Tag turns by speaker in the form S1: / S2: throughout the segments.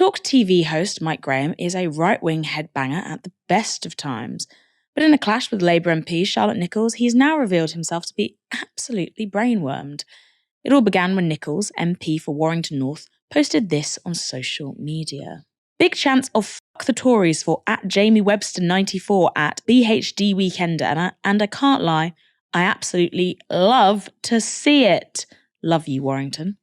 S1: Talk TV host Mike Graham is a right-wing headbanger at the best of times. But in a clash with Labour MP Charlotte Nichols, he's now revealed himself to be absolutely brainwormed. It all began when Nichols, MP for Warrington North, posted this on social media. Big chance of fuck the Tories for @JamieWebster94 @BHD and I can't lie, I absolutely love to see it. Love you, Warrington.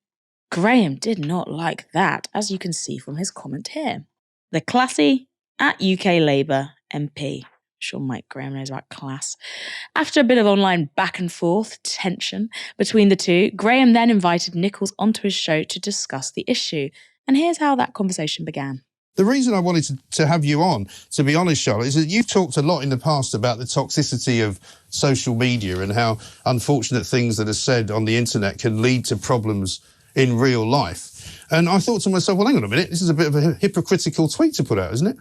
S1: Graham did not like that, as you can see from his comment here. The classy @UK Labour MP. I'm sure Mike Graham knows about class. After a bit of online back and forth tension between the two, Graham then invited Nichols onto his show to discuss the issue. And here's how that conversation began.
S2: The reason I wanted to have you on, to be honest, Charlotte, is that you've talked a lot in the past about the toxicity of social media and how unfortunate things that are said on the internet can lead to problems in real life. And I thought to myself, well, hang on a minute, this is a bit of a hypocritical tweet to put out, isn't it?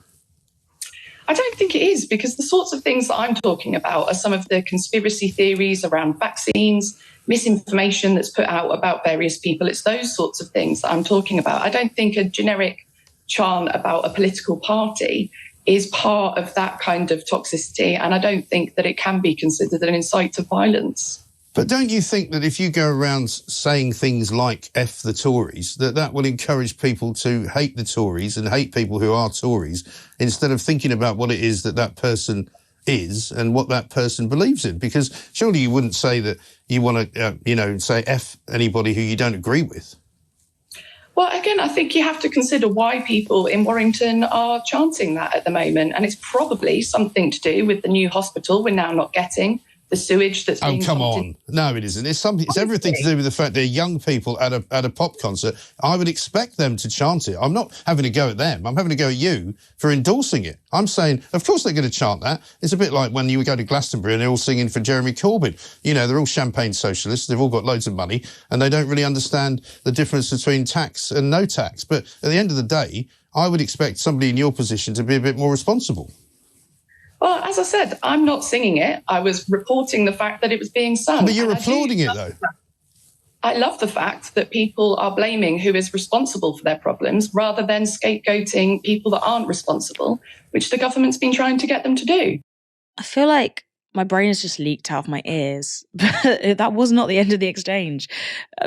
S3: I don't think it is, because the sorts of things that I'm talking about are some of the conspiracy theories around vaccines, misinformation that's put out about various people. It's those sorts of things that I'm talking about. I don't think a generic chant about a political party is part of that kind of toxicity, and I don't think that it can be considered an incite to violence.
S2: But don't you think that if you go around saying things like F the Tories, that will encourage people to hate the Tories and hate people who are Tories, instead of thinking about what it is that person is and what that person believes in? Because surely you wouldn't say that you want to, say F anybody who you don't agree with.
S3: Well, again, I think you have to consider why people in Warrington are chanting that at the moment. And it's probably something to do with the new hospital we're now not getting, the sewage that's being...
S2: Oh, come on. No, it isn't. It's everything to do with the fact they're young people at a pop concert. I would expect them to chant it. I'm not having a go at them. I'm having a go at you for endorsing it. I'm saying, of course they're going to chant that. It's a bit like when you go to Glastonbury and they're all singing for Jeremy Corbyn. You know, they're all champagne socialists. They've all got loads of money and they don't really understand the difference between tax and no tax. But at the end of the day, I would expect somebody in your position to be a bit more responsible.
S3: Well, as I said, I'm not singing it. I was reporting the fact that it was being sung.
S2: But you're applauding it, though.
S3: I love the fact that people are blaming who is responsible for their problems rather than scapegoating people that aren't responsible, which the government's been trying to get them to do.
S1: I feel like my brain has just leaked out of my ears, but that was not the end of the exchange.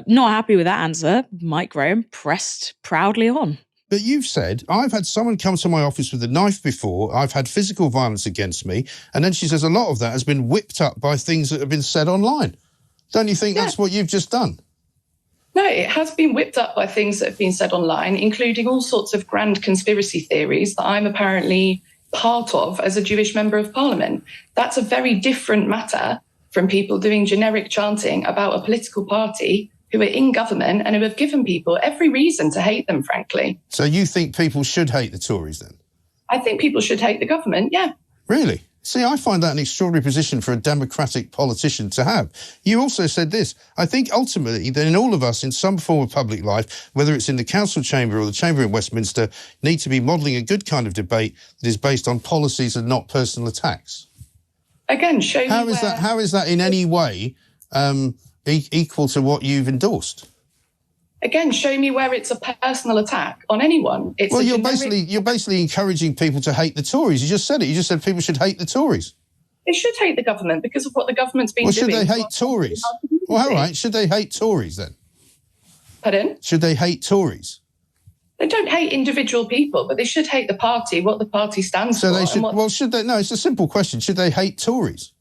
S1: Not happy with that answer, Mike Graham pressed proudly on.
S2: But you've said, I've had someone come to my office with a knife before, I've had physical violence against me, and then she says a lot of that has been whipped up by things that have been said online. Don't you think that's what you've just done?
S3: No, it has been whipped up by things that have been said online, including all sorts of grand conspiracy theories that I'm apparently part of as a Jewish member of parliament. That's a very different matter from people doing generic chanting about a political party who are in government and who have given people every reason to hate them, frankly.
S2: So you think people should hate the Tories then?
S3: I think people should hate the government, yeah.
S2: Really? See, I find that an extraordinary position for a democratic politician to have. You also said this: I think ultimately that in all of us in some form of public life, whether it's in the council chamber or the chamber in Westminster, need to be modelling a good kind of debate that is based on policies and not personal attacks.
S3: Again, show me
S2: How is that in any way equal to what you've endorsed?
S3: Again, show me where it's a personal attack on anyone.
S2: Well, you're basically encouraging people to hate the Tories. You just said it. You just said people should hate the Tories.
S3: They should hate the government because of what the government's been doing.
S2: Well, should they hate Tories? Well, all right. Should they hate Tories then?
S3: Pardon?
S2: Should they hate Tories?
S3: They don't hate individual people, but they should hate the party, what the party stands for.
S2: So they should. Well, should they? No, it's a simple question. Should they hate Tories?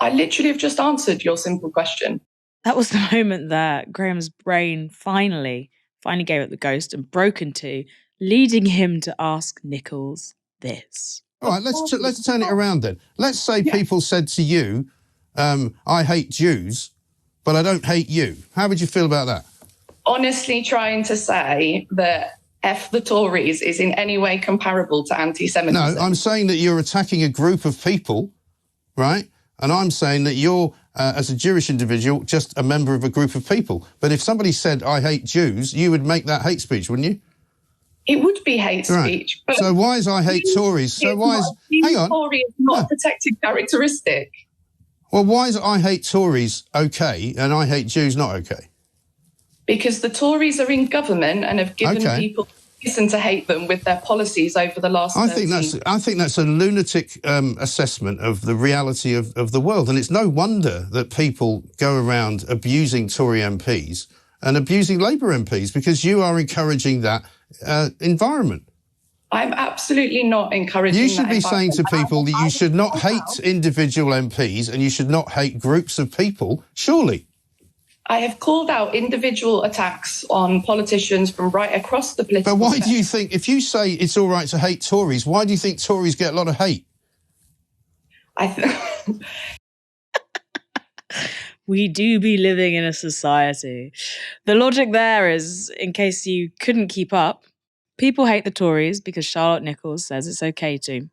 S3: I literally have just answered your simple question.
S1: That was the moment that Graham's brain finally gave up the ghost and broke into, leading him to ask Nichols this.
S2: All right, let's turn it around then. Let's say people said to you, I hate Jews, but I don't hate you. How would you feel about that?
S3: Honestly, trying to say that F the Tories is in any way comparable to anti-Semitism.
S2: No, I'm saying that you're attacking a group of people, right? And I'm saying that you're, as a Jewish individual, just a member of a group of people. But if somebody said, I hate Jews, you would make that hate speech, wouldn't you?
S3: It would be hate speech. But
S2: so why is I hate Tories? So why is... Hang on.
S3: Tory is not a protected characteristic.
S2: Well, why is I hate Tories okay and I hate Jews not okay?
S3: Because the Tories are in government and have given people reason to hate them with their policies over the last 13 years.
S2: I think that's a lunatic assessment of the reality of the world. And it's no wonder that people go around abusing Tory MPs and abusing Labour MPs, because you are encouraging that environment.
S3: I'm absolutely not encouraging that.
S2: You should be saying to people that you should not hate individual MPs and you should not hate groups of people, surely.
S3: I have called out individual attacks on politicians from right across the political
S2: But why
S3: spectrum.
S2: do you think, if you say it's all right to hate Tories, why do you think Tories get a lot of hate?
S1: We do be living in a society. The logic there is, in case you couldn't keep up, people hate the Tories because Charlotte Nichols says it's okay to.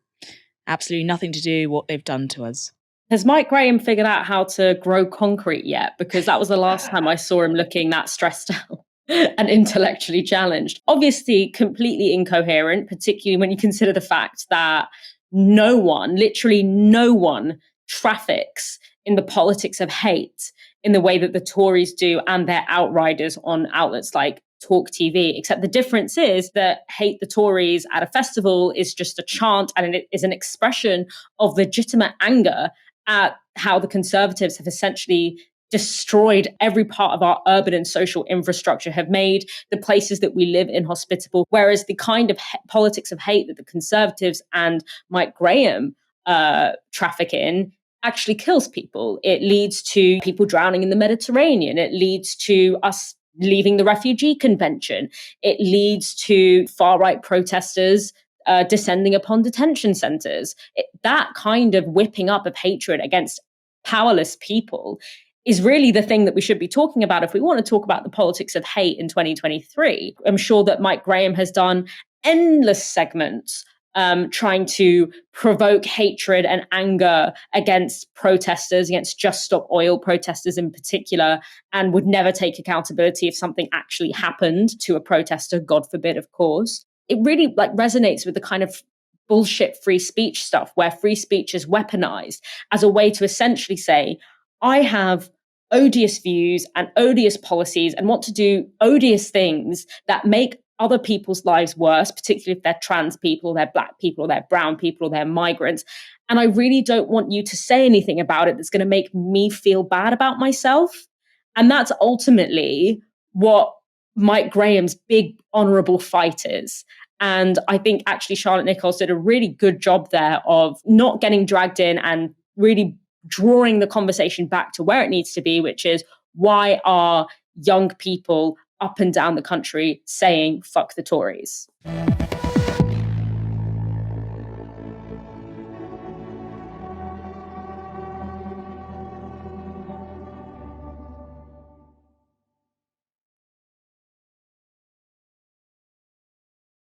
S1: Absolutely nothing to do with what they've done to us.
S4: Has Mike Graham figured out how to grow concrete yet? Because that was the last time I saw him looking that stressed out and intellectually challenged. Obviously, completely incoherent, particularly when you consider the fact that no one, literally no one, traffics in the politics of hate in the way that the Tories do and their outriders on outlets like Talk TV, except the difference is that hate the Tories at a festival is just a chant, and it is an expression of legitimate anger at how the Conservatives have essentially destroyed every part of our urban and social infrastructure, have made the places that we live inhospitable. Whereas the kind of politics of hate that the Conservatives and Mike Graham traffic in actually kills people. It leads to people drowning in the Mediterranean. It leads to us leaving the refugee convention. It leads to far-right protesters descending upon detention centres. That kind of whipping up of hatred against powerless people is really the thing that we should be talking about if we want to talk about the politics of hate in 2023. I'm sure that Mike Graham has done endless segments trying to provoke hatred and anger against protesters, against Just Stop Oil protesters in particular, and would never take accountability if something actually happened to a protester, God forbid, of course. It really resonates with the kind of bullshit free speech stuff where free speech is weaponized as a way to essentially say, I have odious views and odious policies and want to do odious things that make other people's lives worse, particularly if they're trans people, they're black people, they're brown people, they're migrants. And I really don't want you to say anything about it that's going to make me feel bad about myself. And that's ultimately what Mike Graham's big honourable fight is. And I think actually Charlotte Nichols did a really good job there of not getting dragged in and really drawing the conversation back to where it needs to be, which is why are young people up and down the country saying fuck the Tories?